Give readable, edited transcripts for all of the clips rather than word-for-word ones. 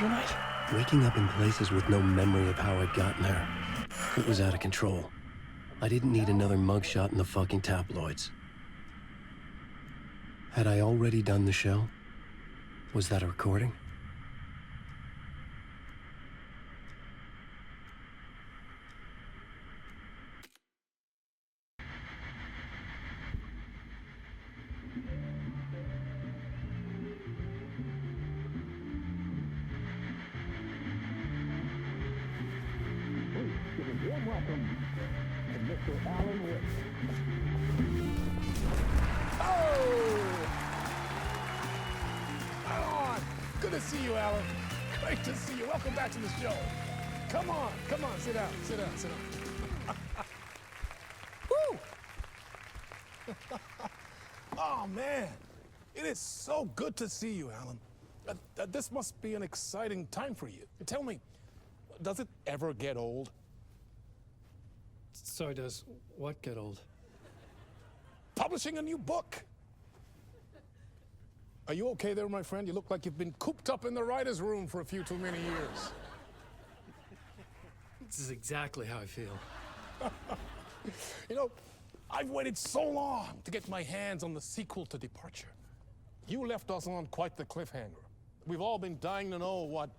tonight? Waking up in places with no memory of how I'd gotten there. It was out of control. I didn't need another mugshot in the fucking tabloids. Had I already done the show? Was that a recording? Warm welcome to Mr. Alan Wake. Oh! Right on! Good to see you, Alan. Great to see you. Welcome back to the show. Come on, sit down, sit down, sit down. Woo! Oh, man. It is so good to see you, Alan. This must be an exciting time for you. Tell me, does it ever get old? So does what get old? Publishing a new book. Are you okay there, my friend? You look like you've been cooped up in the writer's room for a few too many years. This is exactly how I feel. You know, I've waited so long to get my hands on the sequel to Departure. You left us on quite the cliffhanger. We've all been dying to know what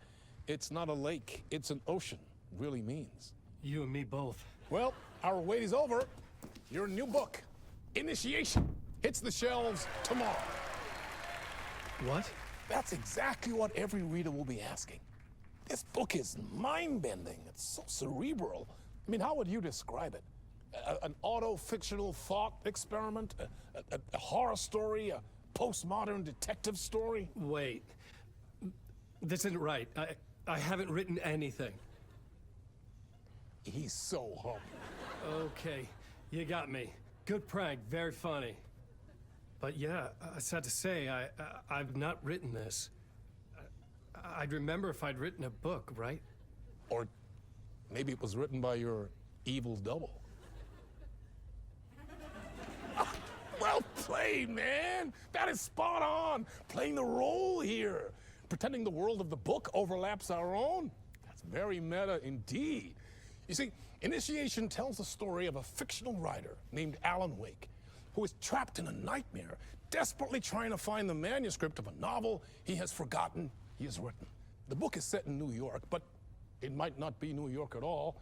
"it's not a lake, it's an ocean" really means. You and me both. Well, our wait is over. Your new book, Initiation, hits the shelves tomorrow. What? That's exactly what every reader will be asking. This book is mind-bending. It's so cerebral. I mean, how would you describe it? An auto-fictional thought experiment? A horror story? A postmodern detective story? Wait. This isn't right. I haven't written anything. He's so humble. Okay, you got me. Good prank, very funny. But yeah, sad to say, I've not written this. I'd remember if I'd written a book, right? Or maybe it was written by your evil double. Well played, man. That is spot on. Playing the role here. Pretending the world of the book overlaps our own. That's very meta indeed. You see, Initiation tells the story of a fictional writer named Alan Wake, who is trapped in a nightmare, desperately trying to find the manuscript of a novel he has forgotten he has written. The book is set in New York, but it might not be New York at all.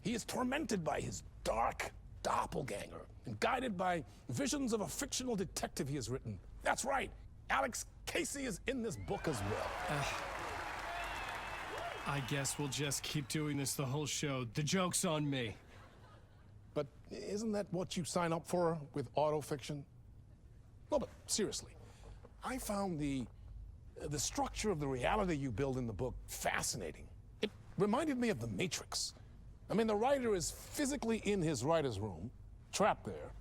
He is tormented by his dark doppelganger and guided by visions of a fictional detective he has written. That's right, Alex Casey is in this book as well. I guess we'll just keep doing this the whole show. The joke's on me. But isn't that what you sign up for with autofiction? No, but seriously, I found the structure of the reality you build in the book fascinating. It reminded me of The Matrix. I mean, the writer is physically in his writer's room, trapped there,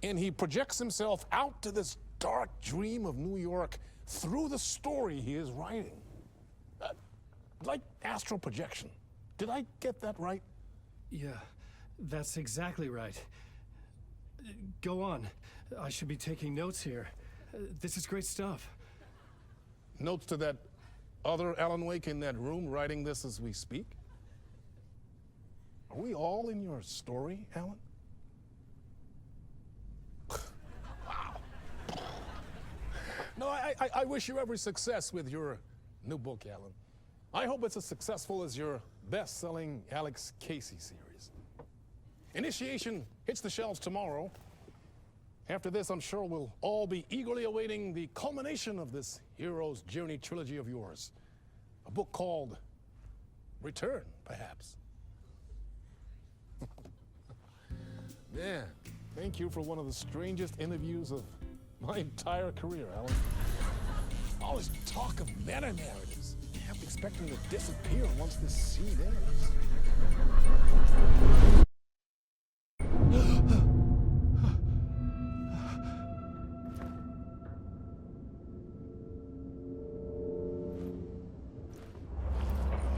and he projects himself out to this dark dream of New York through the story he is writing. Like astral projection. Did I get that right? Yeah, that's exactly right. Go on. I should be taking notes here. This is great stuff. Notes to that other Alan Wake in that room writing this as we speak? Are we all in your story, Alan? Wow. No, I wish you every success with your new book, Alan. I hope it's as successful as your best-selling Alex Casey series. Initiation hits the shelves tomorrow. After this, I'm sure we'll all be eagerly awaiting the culmination of this hero's journey trilogy of yours. A book called Return, perhaps. Man, thank you for one of the strangest interviews of my entire career, Alan. All this talk of meta-narratives. I'm expecting to disappear once this scene ends.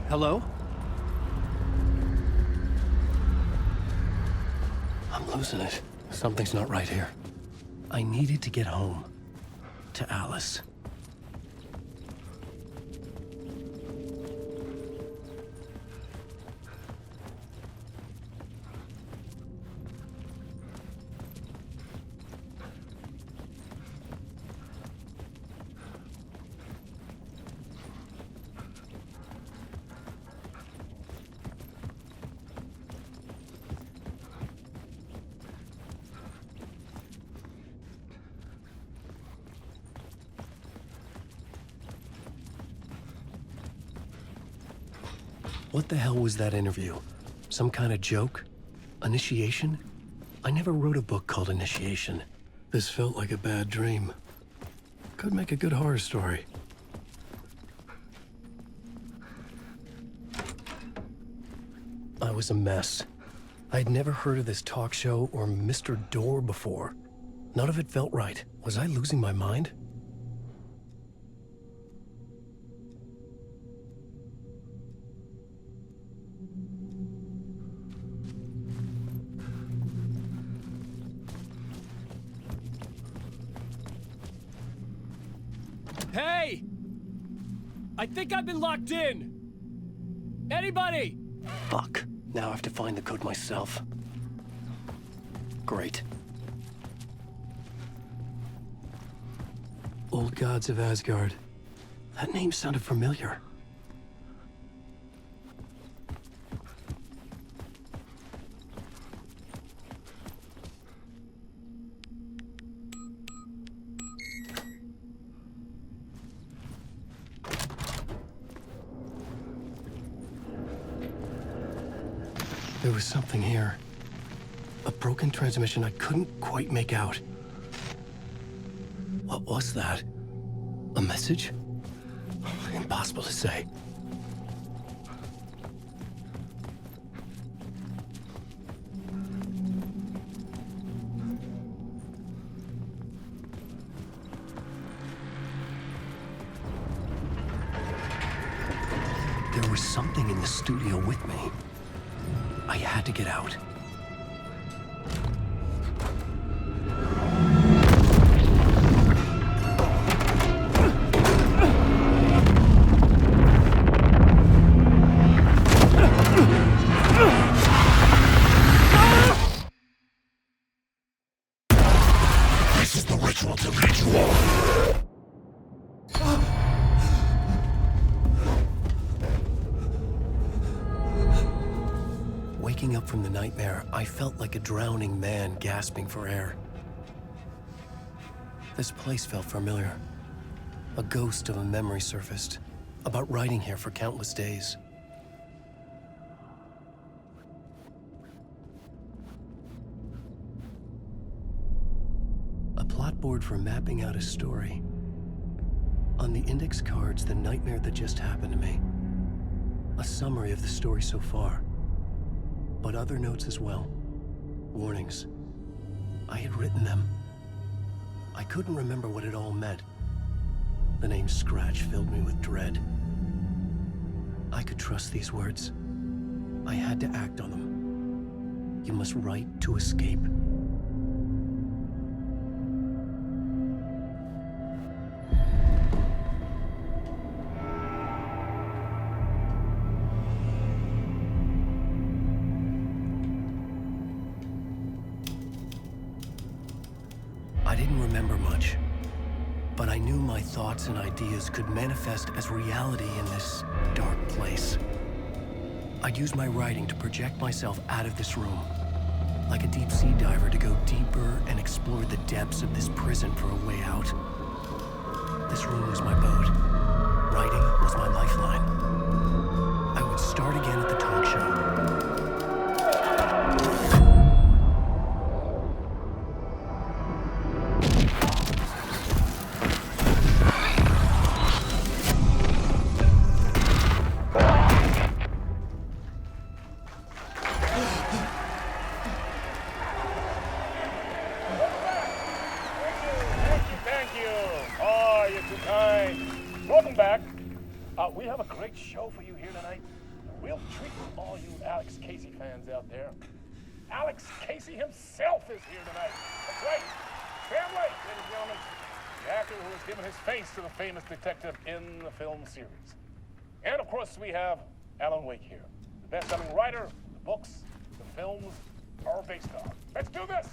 Hello? I'm losing it. Something's not right here. I needed to get home. To Alice. What the hell was that interview? Some kind of joke? Initiation? I never wrote a book called Initiation. This felt like a bad dream. Could make a good horror story. I was a mess. I'd never heard of this talk show or Mr. Door before. None of it felt right. Was I losing my mind? Hey! I think I've been locked in! Anybody? Fuck. Now I have to find the code myself. Great. Old Gods of Asgard. That name sounded familiar. There was something here. A broken transmission I couldn't quite make out. What was that? A message? Impossible to say. There was something in the studio with me. I had to get out. This is the ritual to lead you all. Waking up from the nightmare, I felt like a drowning man gasping for air. This place felt familiar. A ghost of a memory surfaced, about riding here for countless days. A plot board for mapping out a story. On the index cards, the nightmare that just happened to me. A summary of the story so far. But other notes as well. Warnings. I had written them. I couldn't remember what it all meant. The name Scratch filled me with dread. I could trust these words. I had to act on them. You must write to escape. I didn't remember much, but I knew my thoughts and ideas could manifest as reality in this dark place. I'd use my writing to project myself out of this room, like a deep-sea diver to go deeper and explore the depths of this prison for a way out. This room was my boat. Writing was my lifeline. I would start again at the talk show. Welcome back. We have a great show for you here tonight. A real treat for all you Alex Casey fans out there. Alex Casey himself is here tonight. That's right. Sam Lake, ladies and gentlemen. The actor who has given his face to the famous detective in the film series. And of course, we have Alan Wake here. The best-selling writer, the books, the films are based on. Let's do this!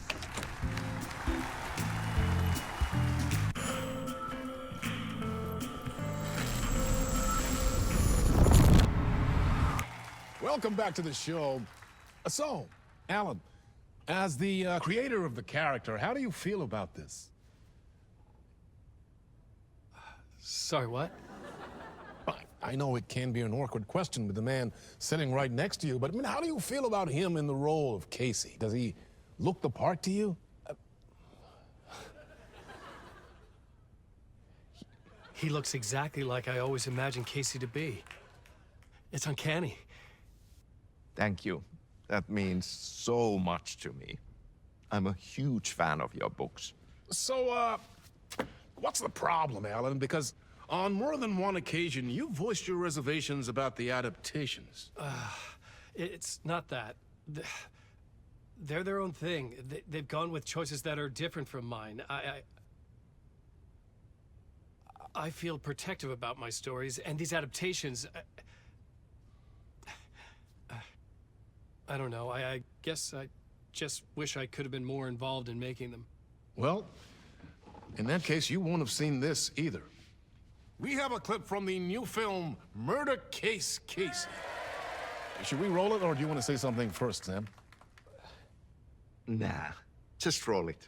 Welcome back to the show. So, Alan, as the creator of the character, how do you feel about this? Sorry, what? Fine. I know it can be an awkward question with the man sitting right next to you, but I mean, how do you feel about him in the role of Casey? Does he look the part to you? He looks exactly like I always imagined Casey to be. It's uncanny. Thank you. That means so much to me. I'm a huge fan of your books. So, what's the problem, Alan? Because on more than one occasion, you voiced your reservations about the adaptations. It's not that. They're their own thing. They've gone with choices that are different from mine. I feel protective about my stories, and these adaptations... I don't know. I guess I just wish I could have been more involved in making them. Well, in that case, you won't have seen this either. We have a clip from the new film, Murder Case Casey. Should we roll it, or do you want to say something first, Sam? Nah, just roll it.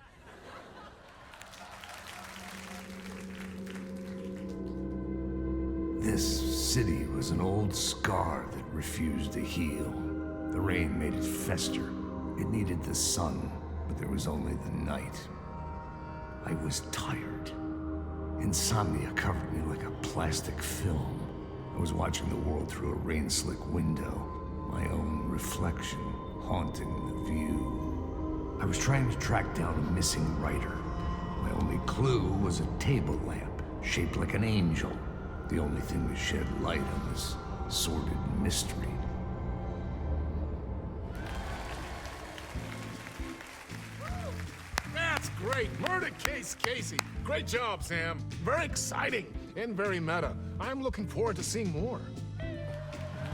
This city was an old scar that refused to heal. The rain made it fester. It needed the sun, but there was only the night. I was tired. Insomnia covered me like a plastic film. I was watching the world through a rain-slick window, my own reflection haunting the view. I was trying to track down a missing writer. My only clue was a table lamp, shaped like an angel. The only thing to shed light on this sordid mystery. That's great! Murder Case Casey! Great job, Sam. Very exciting and very meta. I'm looking forward to seeing more.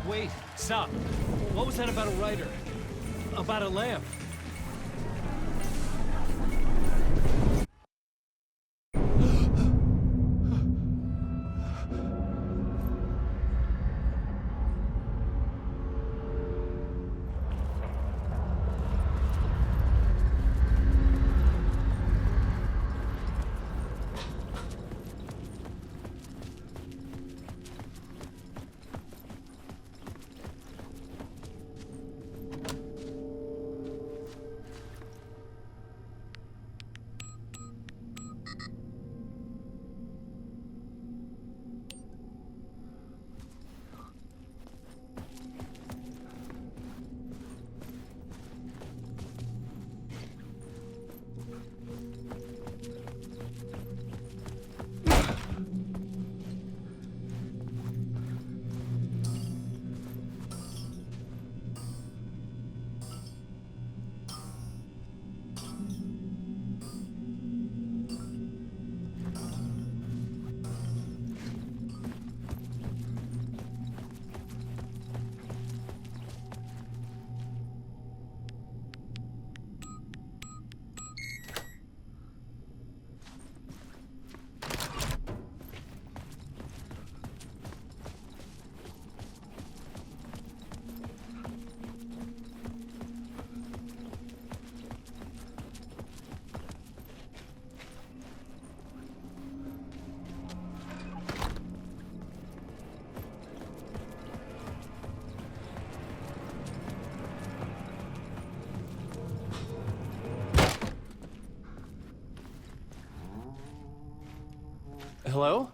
Wait, stop. What was that about a writer? About a lamp? Hello?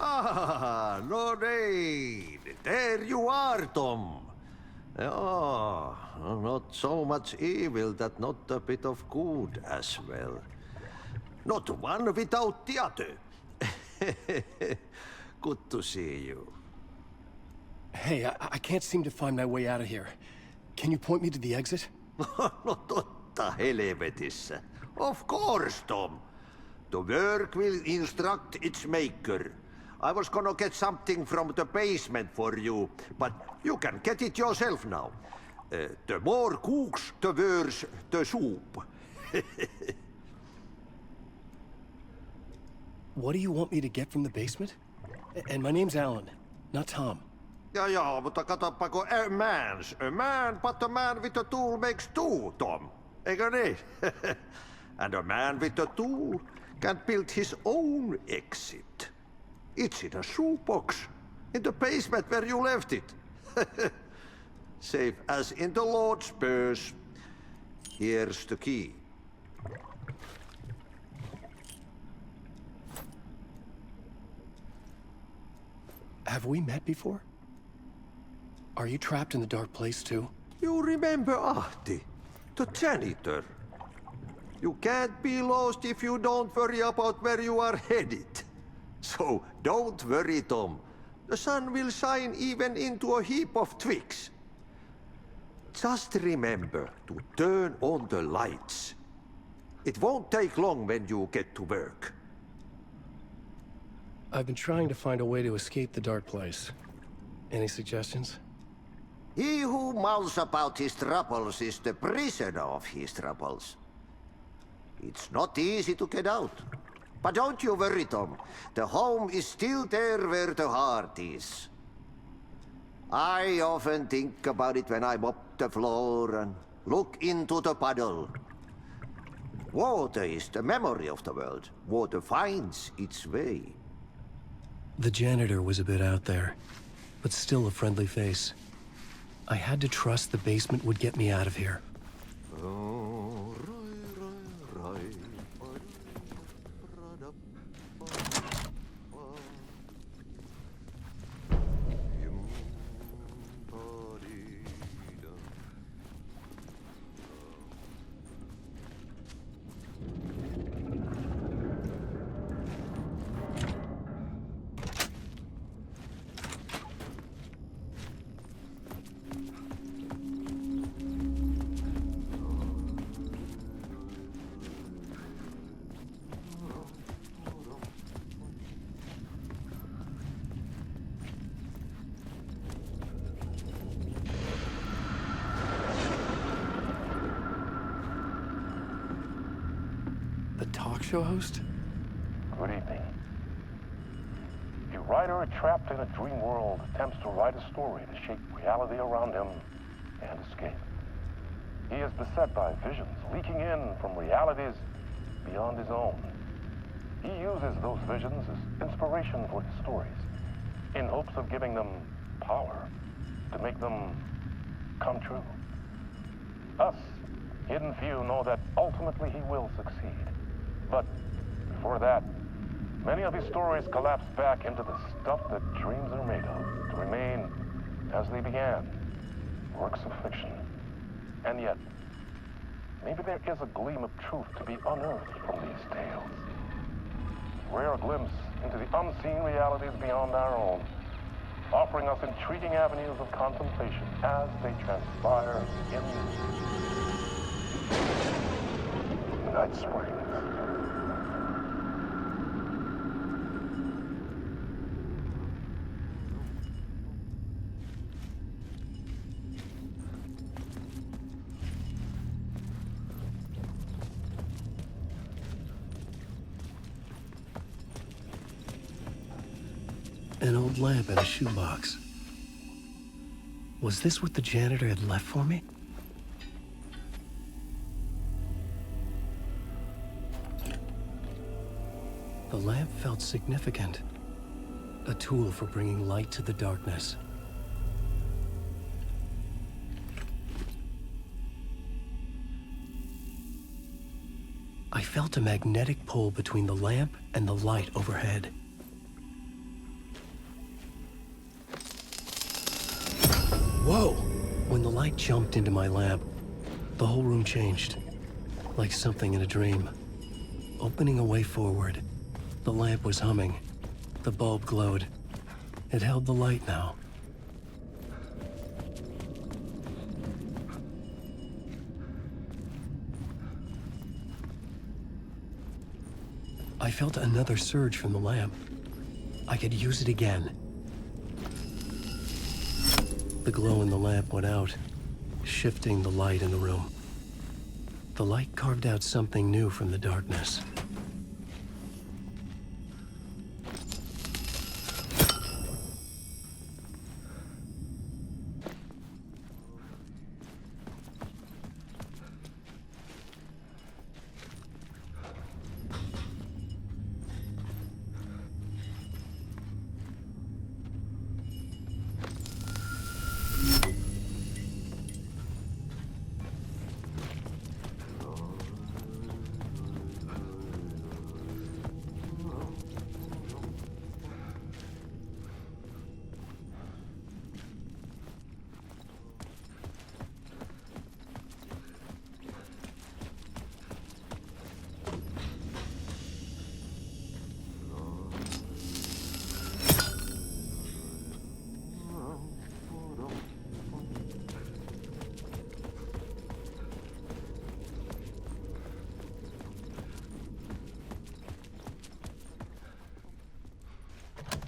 Ah, Lorraine! There you are, Tom. Oh, not so much evil that not a bit of good as well. Not one without the other. Good to see you. Hey, I can't seem to find my way out of here. Can you point me to the exit? No totta helvetissä. Of course, Tom. The work will instruct its maker. I was gonna get something from the basement for you, but you can get it yourself now. De more cooks, de worse de soup. What do you want me to get from the basement? And my name's Alan, not Tom. Ja, mutta katsoppa, a man, but a man with a tool makes two, Tom. Eikö niin? And a man with a tool can build his own exit. It's in a shoebox, in the basement where you left it. Safe as in the Lord's purse. Here's the key. Have we met before? Are you trapped in the dark place too? You remember Ahti, the janitor. You can't be lost if you don't worry about where you are headed. So don't worry, Tom. The sun will shine even into a heap of twigs. Just remember to turn on the lights. It won't take long when you get to work. I've been trying to find a way to escape the dark place. Any suggestions? He who mouths about his troubles is the prisoner of his troubles. It's not easy to get out. But don't you worry, Tom. The home is still there where the heart is. I often think about it when I mop the floor and look into the puddle. Water is the memory of the world. Water finds its way. The janitor was a bit out there, but still a friendly face. I had to trust the basement would get me out of here. The talk show host? Good evening. A writer trapped in a dream world attempts to write a story to shape reality around him and escape. He is beset by visions leaking in from realities beyond his own. He uses those visions as inspiration for his stories, in hopes of giving them power to make them come true. Us, hidden few, know that ultimately he will succeed. But before that, many of his stories collapse back into the stuff that dreams are made of, to remain as they began, works of fiction. And yet, maybe there is a gleam of truth to be unearthed from these tales. Rare glimpse into the unseen realities beyond our own, offering us intriguing avenues of contemplation as they transpire in Night Springs. An old lamp in a shoebox. Was this what the janitor had left for me? The lamp felt significant. A tool for bringing light to the darkness. I felt a magnetic pull between the lamp and the light overhead. Whoa! When the light jumped into my lamp, the whole room changed. Like something in a dream. Opening a way forward, the lamp was humming. The bulb glowed. It held the light now. I felt another surge from the lamp. I could use it again. The glow in the lamp went out, shifting the light in the room. The light carved out something new from the darkness.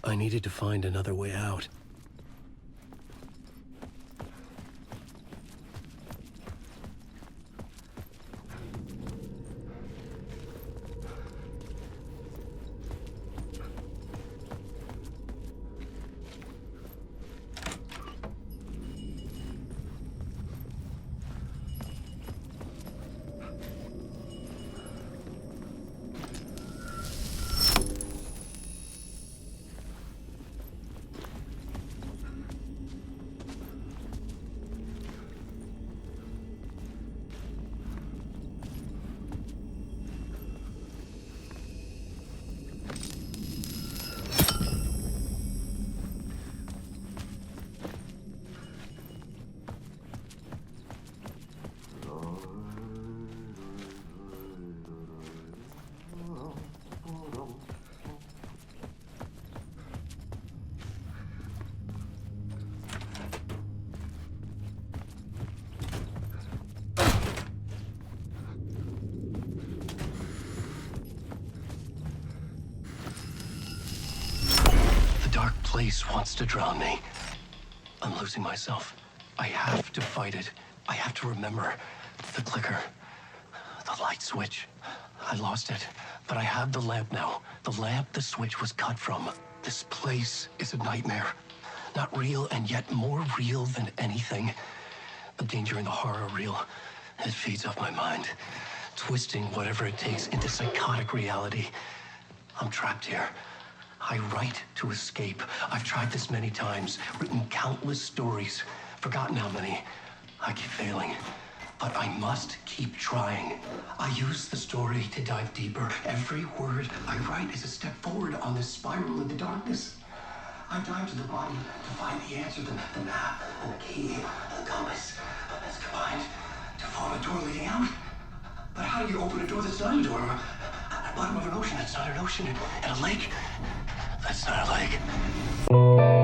I needed to find another way out. Dark place wants to drown me. I'm losing myself. I have to fight it. I have to remember the clicker, the light switch. I lost it, but I have the lamp now. The lamp the switch was cut from. This place is a nightmare. Not real, and yet more real than anything. The danger and the horror real. It feeds off my mind, twisting whatever it takes into psychotic reality. I'm trapped here. I write to escape. I've tried this many times, written countless stories, forgotten how many. I keep failing, but I must keep trying. I use the story to dive deeper. Every word I write is a step forward on this spiral into darkness. I dive to the bottom to find the answer, the map, and the key, and the compass. That's combined to form a door leading out. But how do you open a door that's not a door? At the bottom of an ocean that's not an ocean, and a lake that's not a lake.